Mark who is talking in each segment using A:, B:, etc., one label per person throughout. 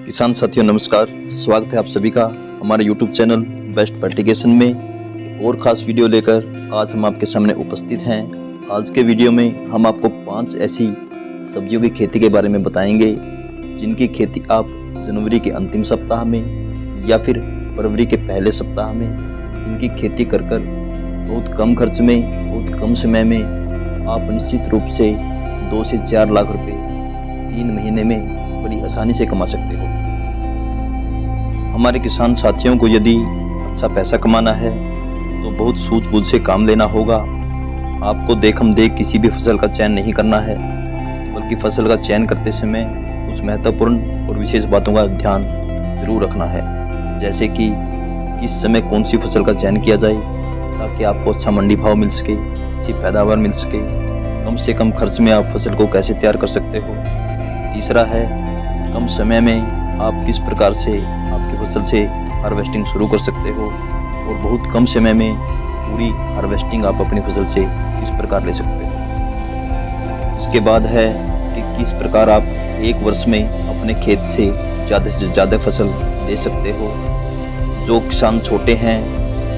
A: किसान साथियों नमस्कार, स्वागत है आप सभी का हमारे YouTube चैनल बेस्ट फर्टिगेशन में एक और ख़ास वीडियो लेकर आज हम आपके सामने उपस्थित हैं। आज के वीडियो में हम आपको 5 ऐसी सब्जियों की खेती के बारे में बताएंगे जिनकी खेती आप जनवरी के अंतिम सप्ताह में या फिर फरवरी के पहले सप्ताह में इनकी खेती कर बहुत कम खर्च में, बहुत कम समय में आप निश्चित रूप से 2 से 4 लाख रुपए 3 महीने में बड़ी आसानी से कमा सकते हो। हमारे किसान साथियों को यदि अच्छा पैसा कमाना है तो बहुत सूझबूझ से काम लेना होगा। आपको देखम देख किसी भी फसल का चयन नहीं करना है, बल्कि फसल का चयन करते समय कुछ महत्वपूर्ण और विशेष बातों का ध्यान जरूर रखना है, जैसे कि किस समय कौन सी फसल का चयन किया जाए ताकि आपको अच्छा मंडी भाव मिल सके, अच्छी पैदावार मिल सके, कम से कम खर्च में आप फसल को कैसे तैयार कर सकते हो। तीसरा है कम समय में आप किस प्रकार से आपकी फसल से हार्वेस्टिंग शुरू कर सकते हो और बहुत कम समय में पूरी हार्वेस्टिंग आप अपनी फसल से किस प्रकार ले सकते हो। इसके बाद है कि किस प्रकार आप एक वर्ष में अपने खेत से ज़्यादा फसल ले सकते हो। जो किसान छोटे हैं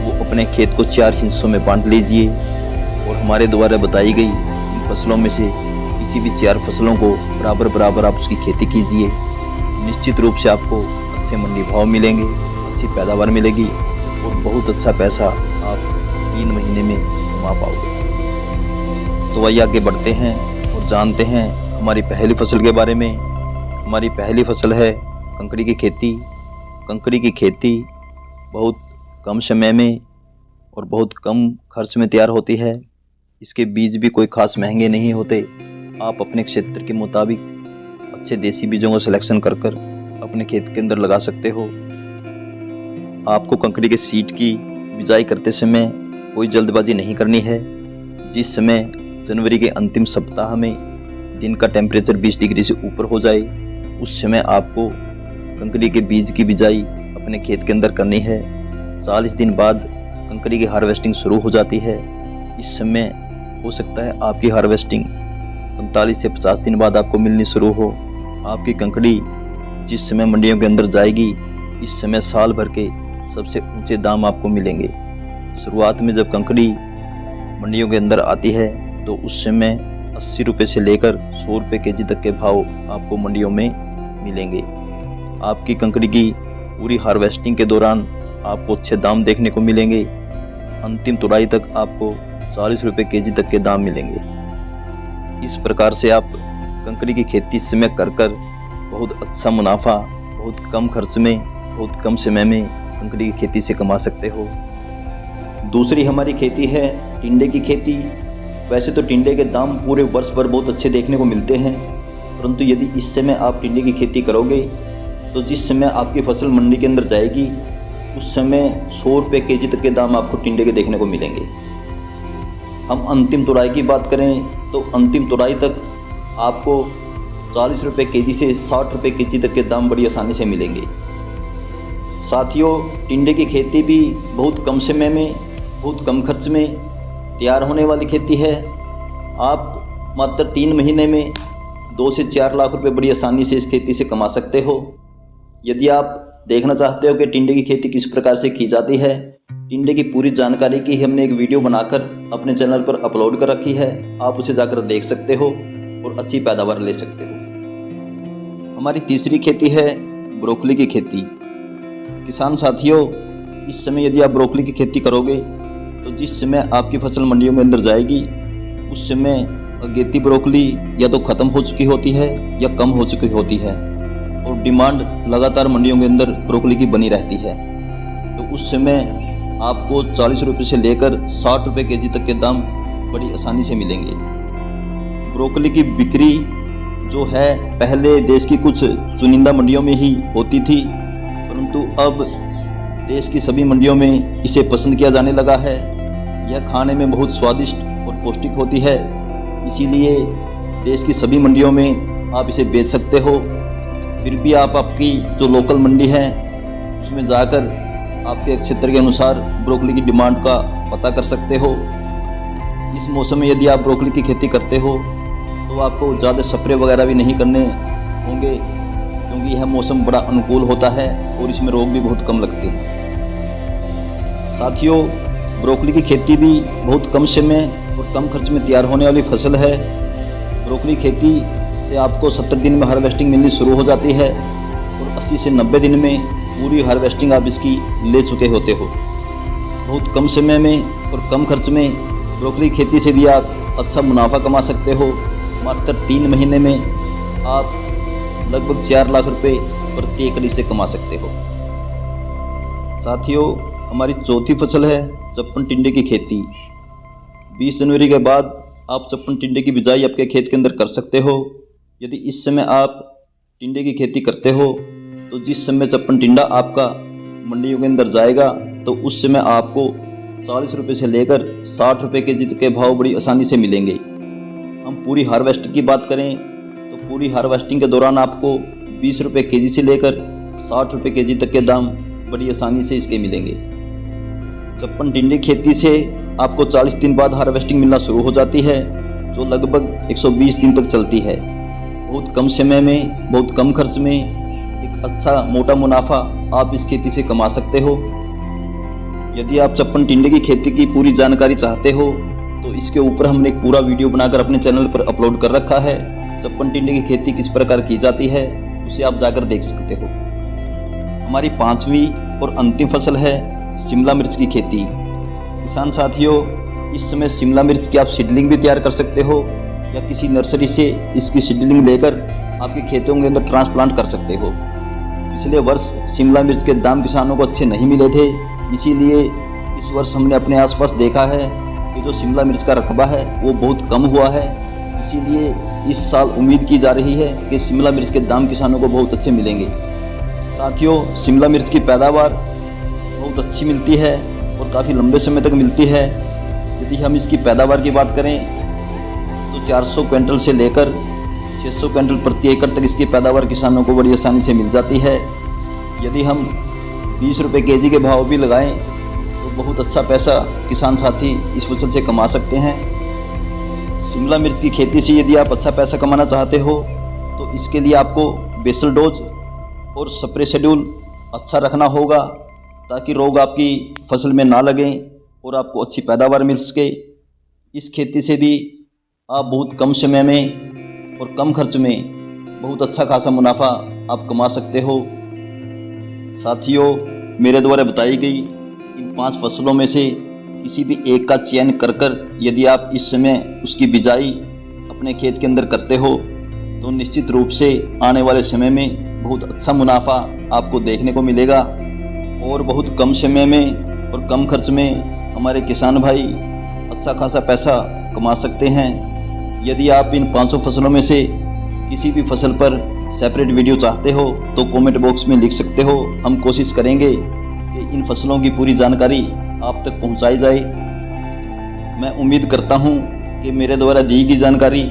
A: वो अपने खेत को 4 हिस्सों में बांट लीजिए और हमारे द्वारा बताई गई इन फसलों में से किसी भी 4 फसलों को बराबर आप उसकी खेती कीजिए। निश्चित रूप से आपको अच्छे मंडी भाव मिलेंगे, अच्छी पैदावार मिलेगी और बहुत अच्छा पैसा आप 3 महीने में कमा पाओगे। तो आइए आगे बढ़ते हैं और जानते हैं हमारी पहली फसल के बारे में। हमारी पहली फसल है कंकड़ी की खेती। कंकड़ी की खेती बहुत कम समय में और बहुत कम खर्च में तैयार होती है। इसके बीज भी कोई खास महंगे नहीं होते। आप अपने क्षेत्र के मुताबिक अच्छे देसी बीजों को सिलेक्शन कर अपने खेत के अंदर लगा सकते हो। आपको कंकड़ी के सीड की बिजाई करते समय कोई जल्दबाजी नहीं करनी है। जिस समय जनवरी के अंतिम सप्ताह में दिन का टेम्परेचर 20 डिग्री से ऊपर हो जाए उस समय आपको कंकड़ी के बीज की बिजाई अपने खेत के अंदर करनी है। 40 दिन बाद कंकड़ी की हार्वेस्टिंग शुरू हो जाती है। इस समय हो सकता है आपकी हार्वेस्टिंग 45 से 50 दिन बाद आपको मिलनी शुरू हो। आपकी कंकड़ी जिस समय मंडियों के अंदर जाएगी इस समय साल भर के सबसे ऊंचे दाम आपको मिलेंगे। शुरुआत में जब कंकड़ी मंडियों के अंदर आती है तो उस समय 80 रुपये से लेकर 100 रुपये केजी तक के भाव आपको मंडियों में मिलेंगे। आपकी कंकड़ी की पूरी हार्वेस्टिंग के दौरान आपको अच्छे दाम देखने को मिलेंगे। अंतिम तुड़ाई तक आपको 40 रुपये केजी तक के दाम मिलेंगे। इस प्रकार से आप कंकड़ी की खेती इस समय कर बहुत अच्छा मुनाफा बहुत कम खर्च में बहुत कम समय में कंकड़ी की खेती से कमा सकते हो। दूसरी हमारी खेती है टिंडे की खेती। वैसे तो टिंडे के दाम पूरे वर्ष भर बहुत अच्छे देखने को मिलते हैं, परंतु यदि इस समय आप टिंडे की खेती करोगे तो जिस समय आपकी फसल मंडी के अंदर जाएगी उस समय 100 रुपये केजी तक के दाम आपको टिंडे के देखने को मिलेंगे। हम अंतिम तुड़ाई की बात करें तो अंतिम तुड़ाई तक आपको 40 रुपये केजी से 60 रुपये केजी तक के दाम बड़ी आसानी से मिलेंगे। साथियों, टिंडे की खेती भी बहुत कम समय में बहुत कम खर्च में तैयार होने वाली खेती है। आप मात्र 3 महीने में 2 से 4 लाख रुपए बड़ी आसानी से इस खेती से कमा सकते हो। यदि आप देखना चाहते हो कि टिंडे की खेती किस प्रकार से की जाती है, टिंडे की पूरी जानकारी की हमने एक वीडियो बनाकर अपने चैनल पर अपलोड कर रखी है। आप उसे जाकर देख सकते हो और अच्छी पैदावार ले सकते हो। हमारी तीसरी खेती है ब्रोकली की खेती। किसान साथियों, इस समय यदि आप ब्रोकली की खेती करोगे तो जिस समय आपकी फसल मंडियों में अंदर जाएगी उस समय अगेती ब्रोकली या तो ख़त्म हो चुकी होती है या कम हो चुकी होती है और डिमांड लगातार मंडियों के अंदर ब्रोकली की बनी रहती है। तो उस समय आपको 40 रुपये से लेकर 60 रुपये केजी तक के दाम बड़ी आसानी से मिलेंगे। ब्रोकली की बिक्री जो है पहले देश की कुछ चुनिंदा मंडियों में ही होती थी, परंतु अब देश की सभी मंडियों में इसे पसंद किया जाने लगा है। यह खाने में बहुत स्वादिष्ट और पौष्टिक होती है, इसीलिए देश की सभी मंडियों में आप इसे बेच सकते हो। फिर भी आप आपकी जो लोकल मंडी है उसमें जाकर आपके क्षेत्र के अनुसार ब्रोकली की डिमांड का पता कर सकते हो। इस मौसम में यदि आप ब्रोकली की खेती करते हो तो आपको ज़्यादा स्प्रे वगैरह भी नहीं करने होंगे क्योंकि यह मौसम बड़ा अनुकूल होता है और इसमें रोग भी बहुत कम लगते हैं। साथियों, ब्रोकली की खेती भी बहुत कम समय और कम खर्च में तैयार होने वाली फसल है। ब्रोकली खेती से आपको 70 दिन में हार्वेस्टिंग मिलनी शुरू हो जाती है और 80 से 90 दिन में पूरी हार्वेस्टिंग आप इसकी ले चुके होते हो। बहुत कम समय में और कम खर्च में ब्रोकली खेती से भी आप अच्छा मुनाफा कमा सकते हो। मात्र 3 महीने में आप लगभग 4 लाख रुपए प्रति एकड़ से कमा सकते हो। साथियों, हमारी चौथी फसल है चप्पन टिंडे की खेती। 20 जनवरी के बाद आप चप्पन टिंडे की बिजाई आपके खेत के अंदर कर सकते हो। यदि इस समय आप टिंडे की खेती करते हो तो जिस समय चप्पन टिंडा आपका मंडियों के अंदर जाएगा तो उस समय आपको 40 रुपये से लेकर 60 रुपये केजी के भाव बड़ी आसानी से मिलेंगे। हम पूरी हार्वेस्टिंग की बात करें तो पूरी हार्वेस्टिंग के दौरान आपको 20 रुपये केजी से लेकर 60 रुपये केजी तक के दाम बड़ी आसानी से इसके मिलेंगे। चप्पन टिंडे खेती से आपको 40 दिन बाद हार्वेस्टिंग मिलना शुरू हो जाती है, जो लगभग 120 दिन तक चलती है। बहुत कम समय में, बहुत कम खर्च में एक अच्छा मोटा मुनाफा आप इस खेती से कमा सकते हो। यदि आप चप्पन टिंडे की खेती की पूरी जानकारी चाहते हो तो इसके ऊपर हमने एक पूरा वीडियो बनाकर अपने चैनल पर अपलोड कर रखा है। चप्पन टिंडे की खेती किस प्रकार की जाती है उसे आप जाकर देख सकते हो। हमारी 5वीं और अंतिम फसल है शिमला मिर्च की खेती। किसान साथियों, इस समय शिमला मिर्च की आप सीडलिंग भी तैयार कर सकते हो या किसी नर्सरी से इसकी सीडलिंग लेकर आपके खेतों के अंदर ट्रांसप्लांट कर सकते हो। पिछले वर्ष शिमला मिर्च के दाम किसानों को अच्छे नहीं मिले थे, इसीलिए इस वर्ष हमने अपने आसपास देखा है कि जो शिमला मिर्च का रकबा है वो बहुत कम हुआ है। इसीलिए इस साल उम्मीद की जा रही है कि शिमला मिर्च के दाम किसानों को बहुत अच्छे मिलेंगे। साथियों, शिमला मिर्च की पैदावार बहुत अच्छी मिलती है और काफ़ी लंबे समय तक मिलती है। यदि हम इसकी पैदावार की बात करें तो 400 क्विंटल से लेकर 600 क्विंटल प्रति एकड़ तक इसकी पैदावार किसानों को बड़ी आसानी से मिल जाती है। यदि हम 20 रुपये केजी के भाव भी लगाएं तो बहुत अच्छा पैसा किसान साथी इस फसल से कमा सकते हैं। शिमला मिर्च की खेती से यदि आप अच्छा पैसा कमाना चाहते हो तो इसके लिए आपको बेसल डोज और स्प्रे शेड्यूल अच्छा रखना होगा ताकि रोग आपकी फसल में ना लगें और आपको अच्छी पैदावार मिल सके। इस खेती से भी आप बहुत कम समय में और कम खर्च में बहुत अच्छा खासा मुनाफा आप कमा सकते हो। साथियों, मेरे द्वारा बताई गई इन 5 फसलों में से किसी भी एक का चयन कर यदि आप इस समय उसकी बिजाई अपने खेत के अंदर करते हो तो निश्चित रूप से आने वाले समय में बहुत अच्छा मुनाफा आपको देखने को मिलेगा और बहुत कम समय में और कम खर्च में हमारे किसान भाई अच्छा खासा पैसा कमा सकते हैं। यदि आप इन 500 फसलों में से किसी भी फसल पर सेपरेट वीडियो चाहते हो तो कमेंट बॉक्स में लिख सकते हो। हम कोशिश करेंगे कि इन फसलों की पूरी जानकारी आप तक पहुंचाई जाए। मैं उम्मीद करता हूं कि मेरे द्वारा दी गई जानकारी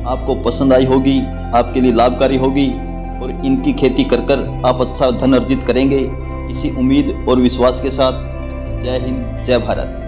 A: आपको पसंद आई होगी, आपके लिए लाभकारी होगी और इनकी खेती कर आप अच्छा धन अर्जित करेंगे। इसी उम्मीद और विश्वास के साथ जय हिंद, जय भारत।